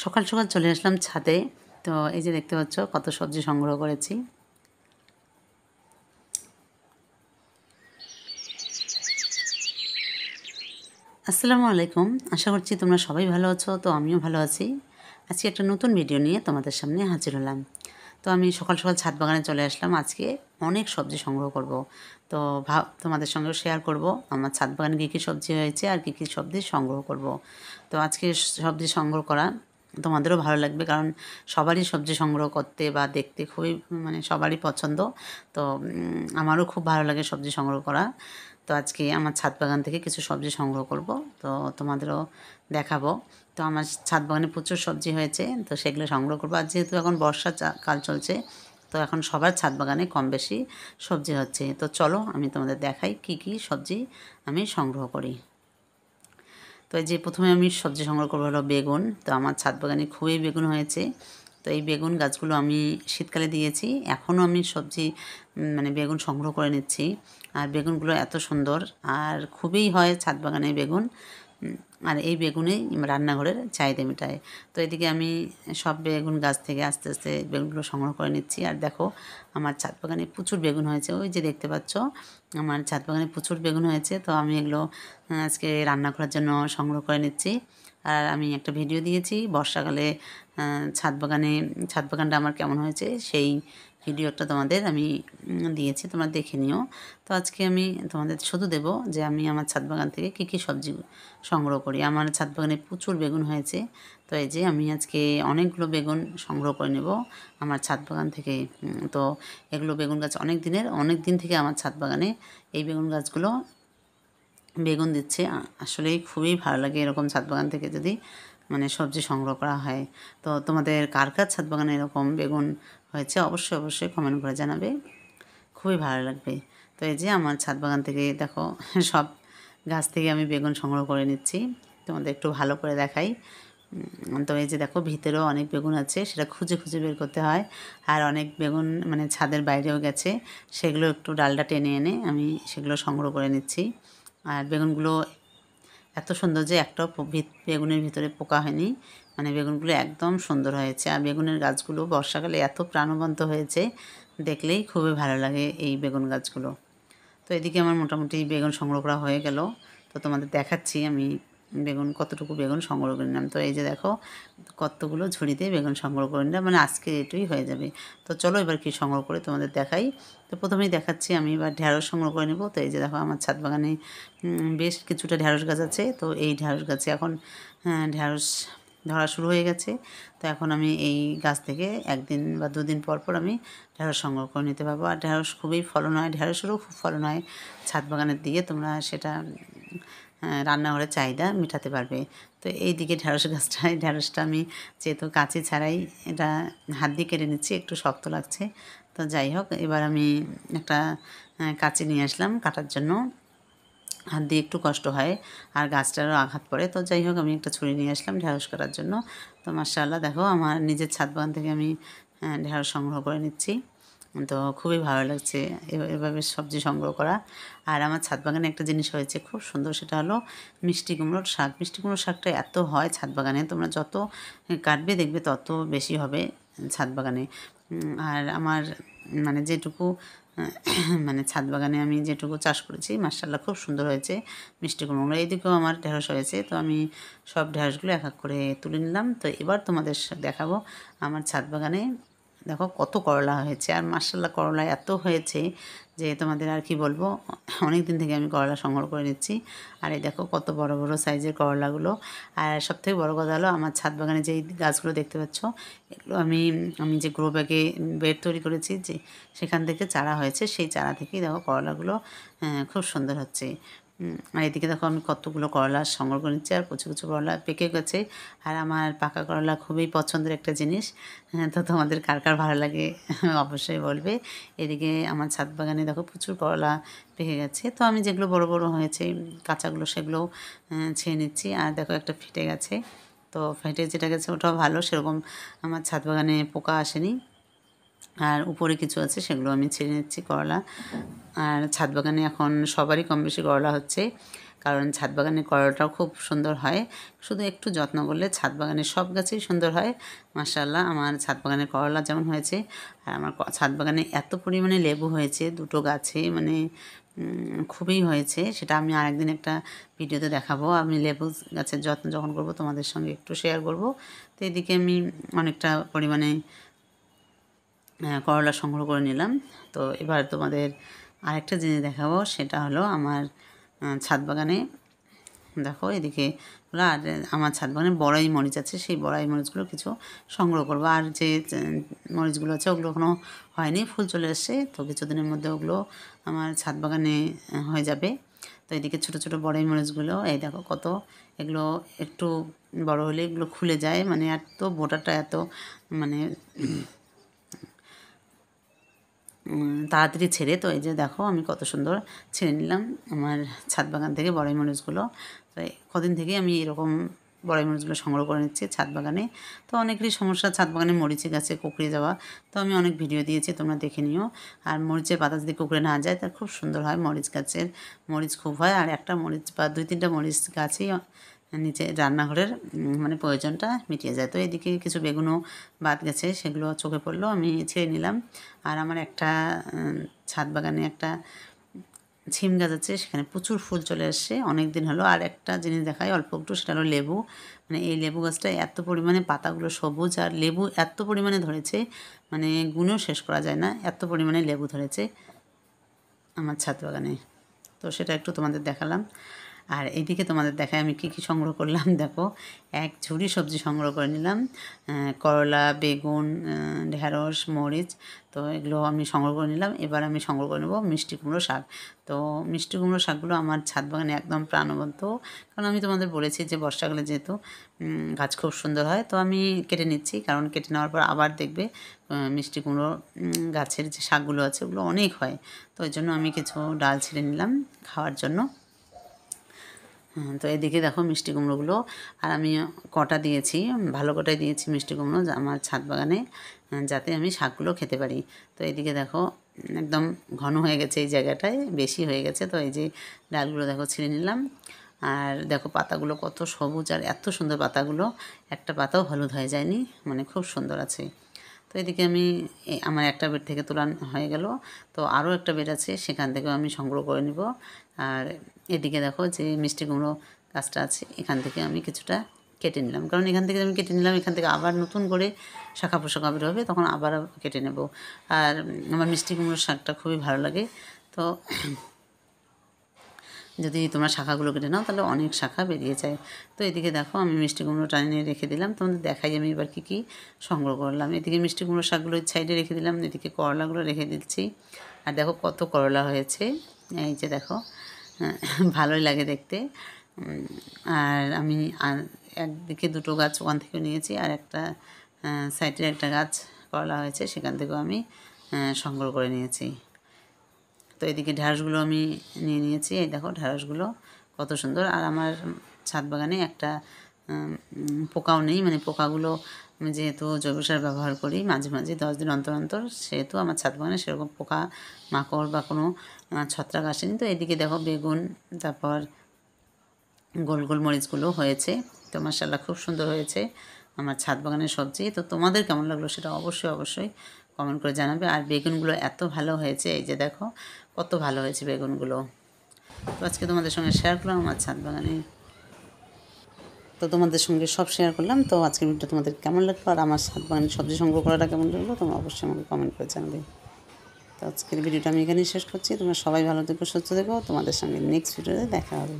সকাল সকাল চলে আসলাম ছাদে। তো এই যে দেখতে পাচ্ছ কত সবজি সংগ্রহ করেছি। আসসালামু আলাইকুম, আশা করছি তোমরা সবাই ভালো আছো। তো আমিও ভালো আছি। আজকে একটা নতুন ভিডিও নিয়ে তোমাদের সামনে হাজির হলাম। তো আমি সকাল সকাল ছাদ বাগানে চলে আসলাম। আজকে অনেক সবজি সংগ্রহ করব। তো তোমাদের সঙ্গে শেয়ার করব আমার ছাদ বাগানে কী কী সবজি হয়েছে আর কী কী সবজি সংগ্রহ করব। তো আজকে সবজি সংগ্রহ করা তোমাদেরও ভালো লাগবে, কারণ সবারই সবজি সংগ্রহ করতে বা দেখতে খুবই সবারই পছন্দ। তো আমারও খুব ভালো লাগে সবজি সংগ্রহ করা। তো আজকে আমার ছাদ বাগান থেকে কিছু সবজি সংগ্রহ করব, তো তোমাদেরও দেখাবো। তো আমার ছাদ বাগানে প্রচুর সবজি হয়েছে, তো সেগুলো সংগ্রহ করবো। আর যেহেতু এখন বর্ষা কাল চলছে, তো এখন সবার ছাদ বাগানে কম বেশি সবজি হচ্ছে। তো চলো আমি তোমাদের দেখাই কি কি সবজি আমি সংগ্রহ করি। তো এই যে প্রথমে আমি সবজি সংগ্রহ করবো হলো বেগুন। তো আমার ছাদ বাগানে খুবই বেগুন হয়েছে। তো এই বেগুন গাছগুলো আমি শীতকালে দিয়েছি, এখনও আমি সবজি বেগুন সংগ্রহ করে নিচ্ছি। আর বেগুনগুলো এত সুন্দর আর খুবই হয় ছাদ বাগানে বেগুন। আর এই বেগুনেই রান্নাঘরের চাহিদা মেটায়। তো এদিকে আমি সব বেগুন গাছ থেকে আস্তে আস্তে বেগুনগুলো সংগ্রহ করে নিচ্ছি। আর দেখো আমার ছাদ বাগানে প্রচুর বেগুন হয়েছে, ওই যে দেখতে পাচ্ছ আমার ছাদ বাগানে প্রচুর বেগুন হয়েছে। তো আমি এগুলো আজকে রান্না করার জন্য সংগ্রহ করে নিচ্ছি। আর আমি একটা ভিডিও দিয়েছি বর্ষাকালে ছাদ বাগানটা আমার কেমন হয়েছে, সেই ভিডিওটা তোমাদের আমি দিয়েছি, তোমরা দেখে নিও। তো আজকে আমি তোমাদের শুধু দেব যে আমি আমার ছাদ বাগান থেকে কী কী সবজি সংগ্রহ করি। আমার ছাদ বাগানে প্রচুর বেগুন হয়েছে। তো এই যে আমি আজকে অনেকগুলো বেগুন সংগ্রহ করে নেব আমার ছাদ বাগান থেকে। তো এগুলো বেগুন গাছ অনেক দিন থেকে আমার ছাদ বাগানে এই বেগুন গাছগুলো বেগুন দিচ্ছে। আসলেই খুবই ভালো লাগে এরকম ছাদ বাগান থেকে যদি সবজি সংগ্রহ করা হয়। তো তোমাদের কার কার ছাদ বাগানে এরকম বেগুন হয়েছে অবশ্যই অবশ্যই কমেন্ট করে জানাবে, খুবই ভালো লাগবে। তো এই যে আমার ছাদ বাগান থেকে দেখো সব গাছ থেকে আমি বেগুন সংগ্রহ করে নিচ্ছি, তোমাদের একটু ভালো করে দেখাই। তো এই যে দেখো ভিতরেও অনেক বেগুন আছে, সেটা খুঁজে খুঁজে বের করতে হয়। আর অনেক বেগুন ছাদের বাইরেও গেছে, সেগুলো একটু ডালটা টেনে এনে আমি সেগুলো সংগ্রহ করে নিচ্ছি। আর বেগুনগুলো এত সুন্দর যে একটাও বেগুনের ভিতরে পোকা হয়নি, বেগুনগুলো একদম সুন্দর হয়েছে। আর বেগুনের গাছগুলো বর্ষাকালে এত প্রাণবন্ত হয়েছে, দেখলেই খুবই ভালো লাগে এই বেগুন গাছগুলো। তো এদিকে আমার মোটামুটি বেগুন সংগ্রহ করা হয়ে গেল। তো তোমাদের দেখাচ্ছি আমি কতটুকু বেগুন সংগ্রহ করে নিলাম। তো এই যে দেখো কতগুলো ঝুড়িতে বেগুন সংগ্রহ করে নিলাম, আজকে এটুই হয়ে যাবে। তো চলো এবার কি সংগ্রহ করে তোমাদের দেখাই। তো প্রথমেই দেখাচ্ছি আমি এবার ঢ্যাঁড়স সংগ্রহ করে নেব। তো এই যে দেখো আমার ছাদ বাগানে বেশ কিছুটা ঢ্যাঁড়স গাছ আছে। তো এই ঢ্যাঁড়স গাছে এখন ঢ্যাঁড়স ধরা শুরু হয়ে গেছে। তো এখন আমি এই গাছ থেকে একদিন বা দুদিন পর পর আমি ঢ্যাঁড়স সংগ্রহ করে নিতে পারবো। আর ঢ্যাঁড়স খুবই ফলন হয়, ঢ্যাঁড়সেরও খুব ফলন হয় ছাদ বাগানের দিকে, তোমরা সেটা রান্নাঘরের চাহিদা মেটাতে পারবে। তো এই দিকে ঢ্যাঁড়সটা আমি যেহেতু কাঁচি ছাড়াই এটা হাত দিয়ে কেটে নিচ্ছি, একটু শক্ত লাগছে। তো যাই হোক, এবার আমি একটা কাঁচি নিয়ে আসলাম কাটার জন্য। হাত দিয়ে একটু কষ্ট হয় আর গাছটারও আঘাত পড়ে। তো যাই হোক, আমি একটা ছুরি নিয়ে আসলাম ঢ্যাঁড়স কাটার জন্য। তো মাশাআল্লাহ দেখো আমার নিজের ছাদ বাগান থেকে আমি ঢ্যাঁড়স সংগ্রহ করে নিচ্ছি। তো খুবই ভালো লাগছে এভাবে সবজি সংগ্রহ করা। আর আমার ছাদ বাগানে একটা জিনিস হয়েছে খুব সুন্দর, সেটা হলো মিষ্টি কুমড়োর শাক। মিষ্টি কুমড়োর শাকটা এত হয় ছাদ বাগানে, তোমরা যত কাটবে দেখবে তত বেশি হবে ছাদ বাগানে। আর আমার যেটুকু ছাদ বাগানে আমি যেটুকু চাষ করেছি মাশাআল্লাহ খুব সুন্দর হয়েছে মিষ্টি কুমড়ো। এইদিকেও আমার ঢেঁড়স হয়েছে। তো আমি সব ঢেঁড়সগুলো এক এক করে তুলে নিলাম। তো এবার তোমাদের দেখাবো আমার ছাদ বাগানে দেখো কত করলা হয়েছে। আর মাশাআল্লাহ করলা এত হয়েছে যে তোমাদের আর কি বলবো, অনেক দিন থেকে আমি করলা সংগ্রহ করে নিচ্ছি। আর এই দেখো কত বড় বড় সাইজের করলাগুলো। আর সবথেকে বড় কথা হলো আমার ছাদ বাগানে যেই গাছগুলো দেখতে পাচ্ছ, এগুলো আমি যে গ্রো ব্যাগে বেড তৈরি করেছি, যে সেখান থেকে চারা হয়েছে, সেই চারা থেকেই দেখো করলাগুলো খুব সুন্দর হচ্ছে। আর এদিকে দেখো আমি কতগুলো করলা সংগ্রহ করে নিচ্ছি। আর কিছু কিছু করলা পেকে গেছে। আর আমার পাকা করলা খুবই পছন্দের একটা জিনিস। তো তোমাদের কার কার ভালো লাগে অবশ্যই বলবে। এদিকে আমার ছাদ বাগানে দেখো প্রচুর করলা পেকে গেছে। তো আমি যেগুলো বড় বড় হয়েছে কাঁচাগুলো সেগুলোও ছেড়ে নিচ্ছি। আর দেখো একটা ফেটে গেছে, তো ফেটে যেটা গেছে ওটাও ভালো, সেরকম আমার ছাদ বাগানে পোকা আসেনি। আর উপরে কিছু আছে সেগুলো আমি ছেড়ে নিচ্ছি করলা। আর ছাদ বাগানে এখন সবারই কম বেশি করলা হচ্ছে, কারণ ছাদ বাগানে করলাটাও খুব সুন্দর হয়। শুধু একটু যত্ন করলে ছাদ বাগানের সব গাছেই সুন্দর হয়। মাশাআল্লাহ, আমার ছাদ বাগানে করলা যেমন হয়েছে, আর আমার ছাদ বাগানে এত পরিমাণে লেবু হয়েছে দুটো গাছে, মানে খুবই হয়েছে। সেটা আমি আরেকদিন একটা ভিডিওতে দেখাবো। আমি লেবু গাছের যত্ন যখন করব তোমাদের সঙ্গে একটু শেয়ার করব। তো এদিকে আমি অনেকটা পরিমাণে করলা সংগ্রহ করে নিলাম। তো এবার তোমাদের আরেকটা জিনিস দেখাবো, সেটা হলো আমার ছাদ বাগানে দেখো এদিকে আর আমার ছাদ বাগানে বড়াই মরিচ আছে, সেই বড়াই মরিচগুলো কিছু সংগ্রহ করবো। আর যে মরিচগুলো আছে ওগুলো এখনও হয়নি, ফুল চলে এসছে, তো কিছুদিনের মধ্যে ওগুলো আমার ছাদ বাগানে হয়ে যাবে। তো এদিকে ছোটো ছোটো বড়াই মরিচগুলো এই দেখো কত, এগুলো একটু বড় হলে এগুলো খুলে যায়, মানে এত বোটাটা এত মানে তাড়াতাড়ি ছেড়ে। তো এই যে দেখো আমি কত সুন্দর ছেড়ে নিলাম আমার ছাদ বাগান থেকে বড়াই মরিচগুলো। তো কদিন থেকেই আমি এরকম বড়াই মরিচগুলো সংগ্রহ করে নিচ্ছি ছাদ বাগানে। তো অনেকেরই সমস্যা ছাদ বাগানে মরিচে গাছে কুঁকড়ে যাওয়া, তো আমি অনেক ভিডিও দিয়েছি, তোমরা দেখে নিও। আর মরিচের পাতা যদি কুঁকড়ে না যায় তার খুব সুন্দর হয়, মরিচ গাছের মরিচ খুব হয়। আর একটা মরিচ বা 2-3টা মরিচ গাছেই নিচে রান্নাঘরের মানে প্রয়োজনটা মিটিয়ে যায়। তো এদিকে কিছু বেগুনও বাদ গেছে, সেগুলো চোখে পড়লো, আমি ছেড়ে নিলাম। আর আমার একটা ছাদ বাগানে একটা ছিম গাছ আছে, সেখানে প্রচুর ফুল চলে আসছে অনেক দিন হলো। আর একটা জিনিস দেখাই অল্প একটু, সেটা হলো লেবু। মানে এই লেবু গাছটা এত পরিমাণে পাতাগুলো সবুজ, আর লেবু এত পরিমাণে ধরেছে, মানে গুণেও শেষ করা যায় না, এত পরিমাণে লেবু ধরেছে আমার ছাদ বাগানে। তো সেটা একটু তোমাদের দেখালাম। আর এইদিকে তোমাদের দেখায় আমি কী কী সংগ্রহ করলাম। দেখো এক ঝুড়ি সবজি সংগ্রহ করে নিলাম, করলা, বেগুন, ঢেঁড়স, মরিচ, তো এগুলো আমি সংগ্রহ করে নিলাম। এবার আমি সংগ্রহ করে নেবো মিষ্টি কুমড়ো শাক। তো মিষ্টি কুমড়ো শাকগুলো আমার ছাদ বাগানে একদম প্রাণবন্ত, কারণ আমি তোমাদের বলেছি যে বর্ষাকালে যেহেতু গাছ খুব সুন্দর হয়, তো আমি কেটে নিচ্ছি, কারণ কেটে নেওয়ার পর আবার দেখবে মিষ্টি কুমড়ো গাছের যে শাকগুলো আছে ওগুলো অনেক হয়। তো ওই জন্য আমি কিছু ডাল ছিঁড়ে নিলাম খাওয়ার জন্য। তো এদিকে দেখো মিষ্টি কুমড়োগুলো, আর আমি কটা দিয়েছি, ভালো কটাই দিয়েছি মিষ্টি কুমড়ো আমার ছাদ বাগানে, যাতে আমি শাকগুলো খেতে পারি। তো এদিকে দেখো একদম ঘন হয়ে গেছে এই জায়গাটায়, বেশি হয়ে গেছে। তো এই যে ডালগুলো দেখো ছিঁড়ে নিলাম। আর দেখো পাতাগুলো কত সবুজ, আর এত সুন্দর পাতাগুলো, একটা পাতাও হলুদ হয়ে যায়নি, মানে খুব সুন্দর আছে। তো এদিকে আমি আমার একটা বেড থেকে তোলা হয়ে গেল, তো আরও একটা বেড আছে, সেখান থেকেও আমি সংগ্রহ করে নিব। আর এদিকে দেখো যে মিষ্টি কুমড়ো গাছটা আছে, এখান থেকে আমি কিছুটা কেটে নিলাম, কারণ এখান থেকে আমি কেটে নিলাম, এখান থেকে আবার নতুন করে শাখা পোশাকা বের হবে, তখন আবার কেটে নেব। আর আমার মিষ্টি কুমড়োর শাকটা খুবই ভালো লাগে। তো যদি তোমরা শাখাগুলো কেটে নাও তাহলে অনেক শাখা বেরিয়ে যায়। তো এদিকে দেখো আমি মিষ্টি কুমড়ো টানিয়ে রেখে দিলাম, তোমাদের দেখাই আমি এবার কী কী সংগ্রহ করলাম। এদিকে মিষ্টি কুমড়ো শাকগুলো সাইডে রেখে দিলাম, এদিকে করলাগুলো রেখে দিচ্ছি। আর দেখো কত করলা হয়েছে, এই যে দেখো ভালোই লাগে দেখতে। আর আমি একদিকে দুটো গাছ ওখান থেকেও নিয়েছি, আর একটা সাইডের একটা গাছ করলা হয়েছে, সেখান থেকেও আমি সংগ্রহ করে নিয়েছি। তো এদিকে ঢ্যাঁড়সগুলো আমি নিয়ে নিয়েছি, এই দেখো ঢ্যাঁড়সগুলো কত সুন্দর। আর আমার ছাদ বাগানে একটা পোকাও নেই, মানে পোকাগুলো আমি যেহেতু জৈব সার ব্যবহার করি মাঝে মাঝে 10 দিন অন্তর অন্তর, সেহেতু আমার ছাদ বাগানে সেরকম পোকা মাকড় বা কোনো ছত্রাক আসেনি। তো এদিকে দেখো বেগুন, তারপর গোল গোল মরিচগুলো হয়েছে। তো মাশাআল্লাহ খুব সুন্দর হয়েছে আমার ছাদ বাগানের সবজি। তো তোমাদের কেমন লাগলো সেটা অবশ্যই অবশ্যই কমেন্ট করে জানাবে। আর বেগুনগুলো এত ভালো হয়েছে, এই যে দেখো কত ভালো হয়েছে বেগুনগুলো। তো আজকে তোমাদের সঙ্গে শেয়ার করলাম আমার ছাদ বাগানে, তো তোমাদের সঙ্গে সব শেয়ার করলাম। তো আজকের ভিডিওটা তোমাদের কেমন লাগলো, আর আমার ছাদ বাগানের সবজি সংগ্রহ করাটা কেমন লাগলো, তোমরা অবশ্যই আমাকে কমেন্ট করে জানাবে। তো আজকের ভিডিওটা আমি এখানেই শেষ করছি। তোমরা সবাই ভালো থেকো, সুস্থ থেকো, তোমাদের সঙ্গে নেক্সট ভিডিওতে দেখা হবে।